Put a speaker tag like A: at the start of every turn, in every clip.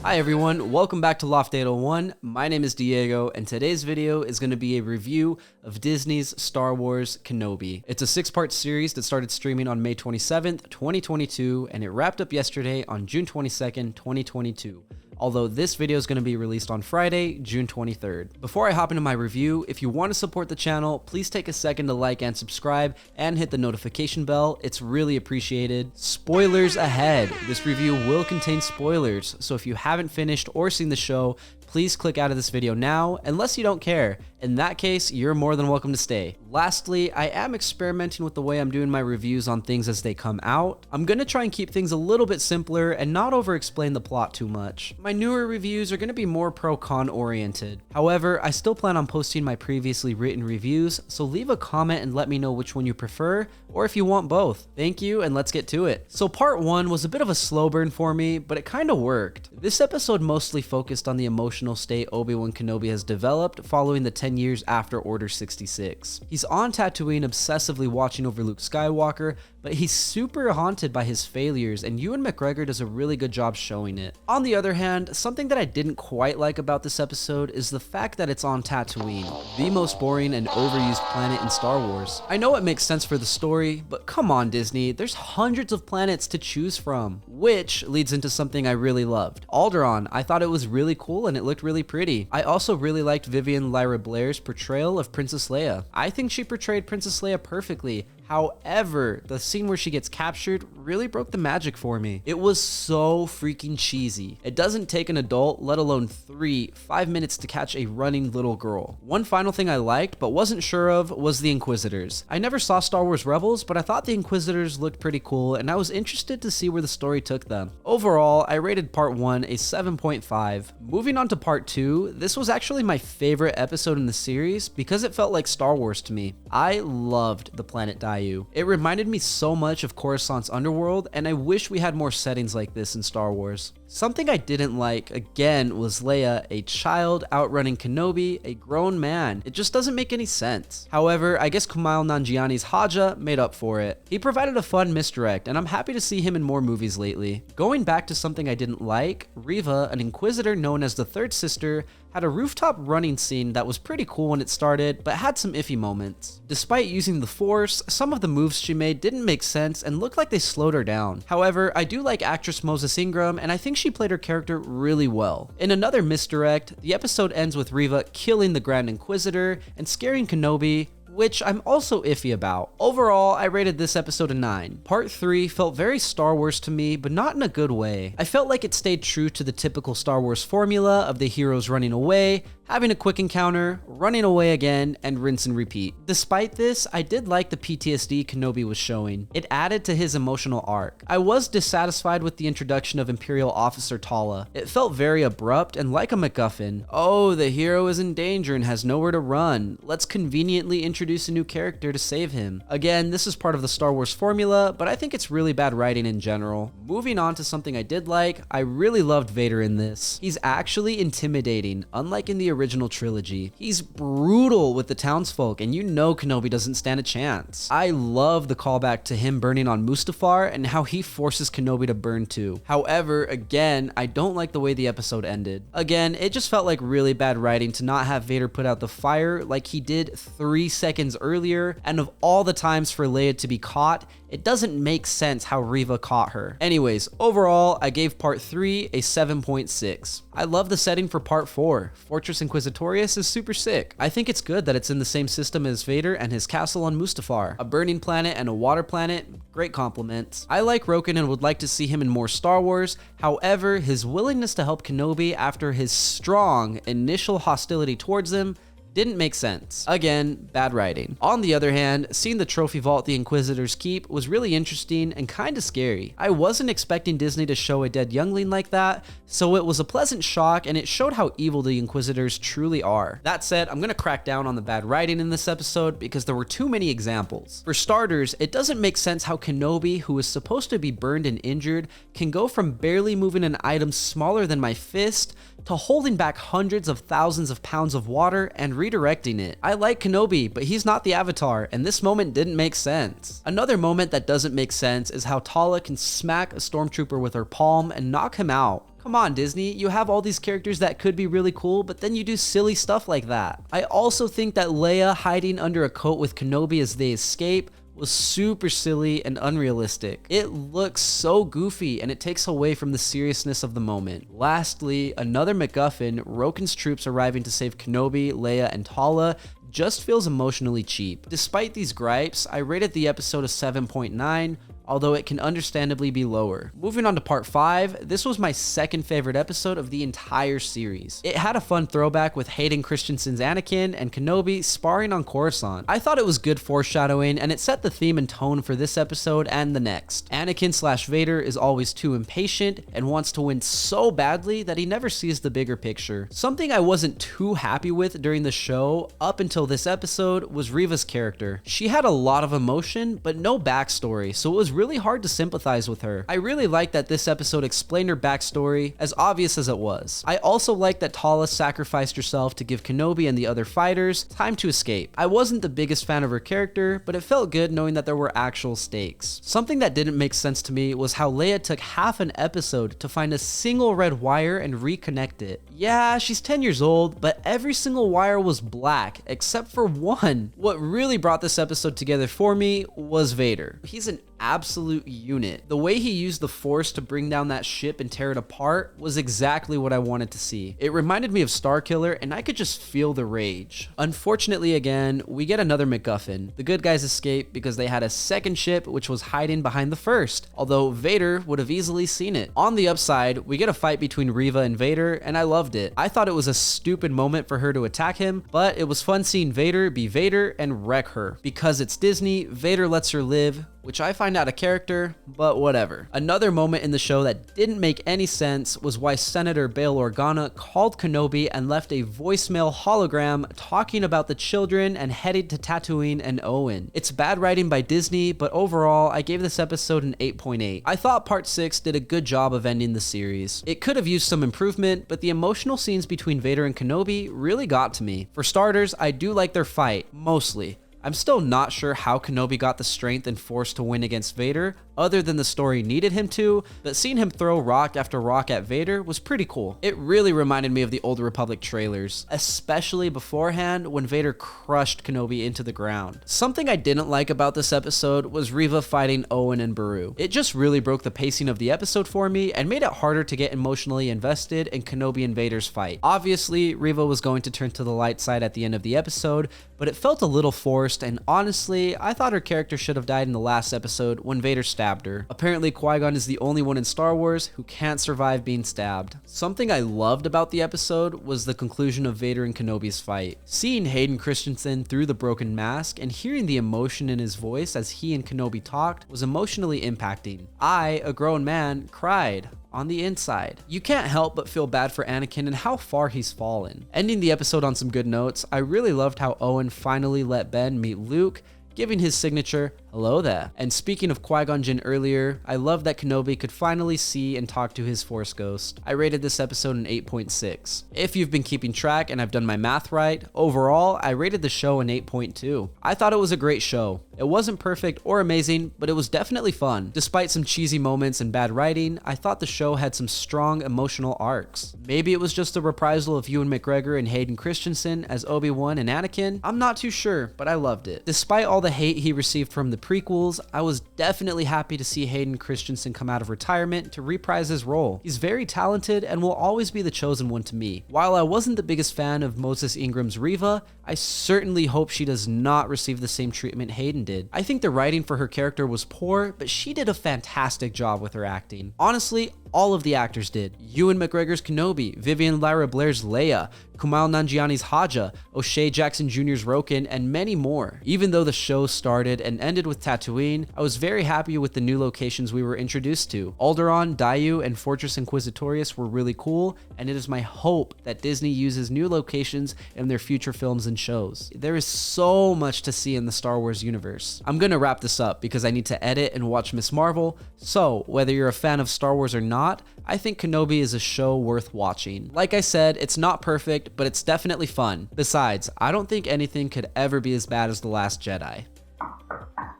A: Hi everyone, welcome back to Loft 801. My name is Diego, and today's video is going to be a review of Disney's Star Wars Kenobi. It's a 6-part series that started streaming on May 27th, 2022, and it wrapped up yesterday on June 22nd, 2022. Although this video is going to be released on Friday, June 23rd. Before I hop into my review, if you want to support the channel, please take a second to like and subscribe and hit the notification bell. It's really appreciated. Spoilers ahead. This review will contain spoilers, so if you haven't finished or seen the show, please click out of this video now, unless you don't care. In that case, you're more than welcome to stay. Lastly, I am experimenting with the way I'm doing my reviews on things as they come out. I'm going to try and keep things a little bit simpler and not over-explain the plot too much. My newer reviews are going to be more pro-con oriented. However, I still plan on posting my previously written reviews, so leave a comment and let me know which one you prefer, or if you want both. Thank you, and let's get to it. So part 1 was a bit of a slow burn for me, but it kind of worked. This episode mostly focused on the emotional state Obi-Wan Kenobi has developed following the 10 years after Order 66. He's on Tatooine obsessively watching over Luke Skywalker, but he's super haunted by his failures, and Ewan McGregor does a really good job showing it. On the other hand, something that I didn't quite like about this episode is the fact that it's on Tatooine, the most boring and overused planet in Star Wars. I know it makes sense for the story, but come on Disney, there's hundreds of planets to choose from. Which leads into something I really loved. Alderaan, I thought it was really cool and it looked really pretty. I also really liked Vivian Lyra Blair's portrayal of Princess Leia. I think she portrayed Princess Leia perfectly. However, the scene where she gets captured really broke the magic for me. It was so freaking cheesy. It doesn't take an adult, let alone 5 minutes to catch a running little girl. One final thing I liked but wasn't sure of was the Inquisitors. I never saw Star Wars Rebels, but I thought the Inquisitors looked pretty cool and I was interested to see where the story took them. Overall, I rated part 1 a 7.5. Moving on to part 2, this was actually my favorite episode in the series because it felt like Star Wars to me. I loved the planet Daiyu. It reminded me so much of Coruscant's underworld, and I wish we had more settings like this in Star Wars. Something I didn't like, again, was Leia, a child outrunning Kenobi, a grown man. It just doesn't make any sense. However, I guess Kumail Nanjiani's Haja made up for it. He provided a fun misdirect, and I'm happy to see him in more movies lately. Going back to something I didn't like, Reva, an Inquisitor known as the Third Sister, had a rooftop running scene that was pretty cool when it started, but had some iffy moments. Despite using the Force, some of the moves she made didn't make sense and looked like they slowed her down. However, I do like actress Moses Ingram, and I think she played her character really well. In another misdirect, the episode ends with Reva killing the Grand Inquisitor and scaring Kenobi, which I'm also iffy about. Overall, I rated this episode a 9. Part 3 felt very Star Wars to me, but not in a good way. I felt like it stayed true to the typical Star Wars formula of the heroes running away, having a quick encounter, running away again, and rinse and repeat. Despite this, I did like the PTSD Kenobi was showing. It added to his emotional arc. I was dissatisfied with the introduction of Imperial Officer Tala. It felt very abrupt and like a MacGuffin. Oh, the hero is in danger and has nowhere to run. Let's conveniently introduce a new character to save him. Again, this is part of the Star Wars formula, but I think it's really bad writing in general. Moving on to something I did like, I really loved Vader in this. He's actually intimidating, unlike in the original trilogy. He's brutal with the townsfolk, and you know Kenobi doesn't stand a chance. I love the callback to him burning on Mustafar and how he forces Kenobi to burn too. However, again, I don't like the way the episode ended. Again, it just felt like really bad writing to not have Vader put out the fire like he did 3 seconds earlier, and of all the times for Leia to be caught, it doesn't make sense how Reva caught her. Anyways, overall, I gave part 3 a 7.6. I love the setting for part 4. Fortress Inquisitorius is super sick. I think it's good that it's in the same system as Vader and his castle on Mustafar. A burning planet and a water planet, great compliments. I like Roken and would like to see him in more Star Wars. However, his willingness to help Kenobi after his strong initial hostility towards him didn't make sense. Again, bad writing. On the other hand, seeing the trophy vault the Inquisitors keep was really interesting and kinda scary. I wasn't expecting Disney to show a dead youngling like that, so it was a pleasant shock and it showed how evil the Inquisitors truly are. That said, I'm gonna crack down on the bad writing in this episode because there were too many examples. For starters, it doesn't make sense how Kenobi, who is supposed to be burned and injured, can go from barely moving an item smaller than my fist to holding back hundreds of thousands of pounds of water and redirecting it. I like Kenobi, but he's not the Avatar, and this moment didn't make sense. Another moment that doesn't make sense is how Tala can smack a stormtrooper with her palm and knock him out. Come on, Disney, you have all these characters that could be really cool, but then you do silly stuff like that. I also think that Leia hiding under a coat with Kenobi as they escape was super silly and unrealistic. It looks so goofy and it takes away from the seriousness of the moment. Lastly, another MacGuffin, Roken's troops arriving to save Kenobi, Leia, and Tala just feels emotionally cheap. Despite these gripes, I rated the episode a 7.9, although it can understandably be lower. Moving on to part 5, this was my second favorite episode of the entire series. It had a fun throwback with Hayden Christensen's Anakin and Kenobi sparring on Coruscant. I thought it was good foreshadowing, and it set the theme and tone for this episode and the next. Anakin/Vader is always too impatient and wants to win so badly that he never sees the bigger picture. Something I wasn't too happy with during the show up until this episode was Reva's character. She had a lot of emotion, but no backstory, so it was really hard to sympathize with her. I really liked that this episode explained her backstory, as obvious as it was. I also liked that Tala sacrificed herself to give Kenobi and the other fighters time to escape. I wasn't the biggest fan of her character, but it felt good knowing that there were actual stakes. Something that didn't make sense to me was how Leia took half an episode to find a single red wire and reconnect it. Yeah, she's 10 years old, but every single wire was black, except for one. What really brought this episode together for me was Vader. He's an absolute unit. The way he used the Force to bring down that ship and tear it apart was exactly what I wanted to see. It reminded me of Starkiller, and I could just feel the rage. Unfortunately, again, we get another MacGuffin. The good guys escape because they had a second ship which was hiding behind the first, although Vader would have easily seen it. On the upside, we get a fight between Reva and Vader, and I loved it. I thought it was a stupid moment for her to attack him, but it was fun seeing Vader be Vader and wreck her. Because it's Disney, Vader lets her live, which I find out of character, but whatever. Another moment in the show that didn't make any sense was why Senator Bail Organa called Kenobi and left a voicemail hologram talking about the children and headed to Tatooine and Owen. It's bad writing by Disney, but overall, I gave this episode an 8.8. I thought part 6 did a good job of ending the series. It could have used some improvement, but the emotional scenes between Vader and Kenobi really got to me. For starters, I do like their fight, mostly. I'm still not sure how Kenobi got the strength and force to win against Vader, other than the story needed him to, but seeing him throw rock after rock at Vader was pretty cool. It really reminded me of the Old Republic trailers, especially beforehand when Vader crushed Kenobi into the ground. Something I didn't like about this episode was Reva fighting Owen and Beru. It just really broke the pacing of the episode for me and made it harder to get emotionally invested in Kenobi and Vader's fight. Obviously, Reva was going to turn to the light side at the end of the episode, but it felt a little forced, and honestly, I thought her character should have died in the last episode when Vader stabbed her. Apparently, Qui-Gon is the only one in Star Wars who can't survive being stabbed. Something I loved about the episode was the conclusion of Vader and Kenobi's fight. Seeing Hayden Christensen through the broken mask and hearing the emotion in his voice as he and Kenobi talked was emotionally impacting. I, a grown man, cried. On the inside. You can't help but feel bad for Anakin and how far he's fallen. Ending the episode on some good notes, I really loved how Owen finally let Ben meet Luke, giving his signature, "Hello there." And speaking of Qui-Gon Jinn earlier, I love that Kenobi could finally see and talk to his Force ghost. I rated this episode an 8.6. If you've been keeping track and I've done my math right, overall, I rated the show an 8.2. I thought it was a great show. It wasn't perfect or amazing, but it was definitely fun. Despite some cheesy moments and bad writing, I thought the show had some strong emotional arcs. Maybe it was just a reprisal of Ewan McGregor and Hayden Christensen as Obi-Wan and Anakin. I'm not too sure, but I loved it. Despite all the hate he received from the prequels, I was definitely happy to see Hayden Christensen come out of retirement to reprise his role. He's very talented and will always be the chosen one to me. While I wasn't the biggest fan of Moses Ingram's Reva, I certainly hope she does not receive the same treatment Hayden did. I think the writing for her character was poor, but she did a fantastic job with her acting. Honestly, all of the actors did. Ewan McGregor's Kenobi, Vivian Lyra Blair's Leia, Kumail Nanjiani's Haja, O'Shea Jackson Jr.'s Roken, and many more. Even though the show started and ended with Tatooine, I was very happy with the new locations we were introduced to. Alderaan, Daiyu, and Fortress Inquisitorius were really cool, and it is my hope that Disney uses new locations in their future films and shows. There is so much to see in the Star Wars universe. I'm gonna wrap this up because I need to edit and watch Ms. Marvel, so whether you're a fan of Star Wars or not, I think Kenobi is a show worth watching. Like I said, it's not perfect, but it's definitely fun. Besides, I don't think anything could ever be as bad as The Last Jedi.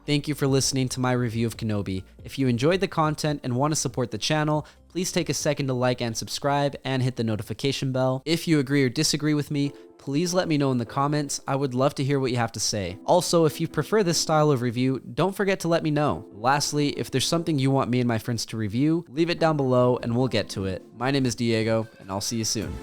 A: Thank you for listening to my review of Kenobi. If you enjoyed the content and want to support the channel, please take a second to like and subscribe and hit the notification bell. If you agree or disagree with me, please let me know in the comments. I would love to hear what you have to say. Also, if you prefer this style of review, don't forget to let me know. Lastly, if there's something you want me and my friends to review, leave it down below and we'll get to it. My name is Diego, and I'll see you soon.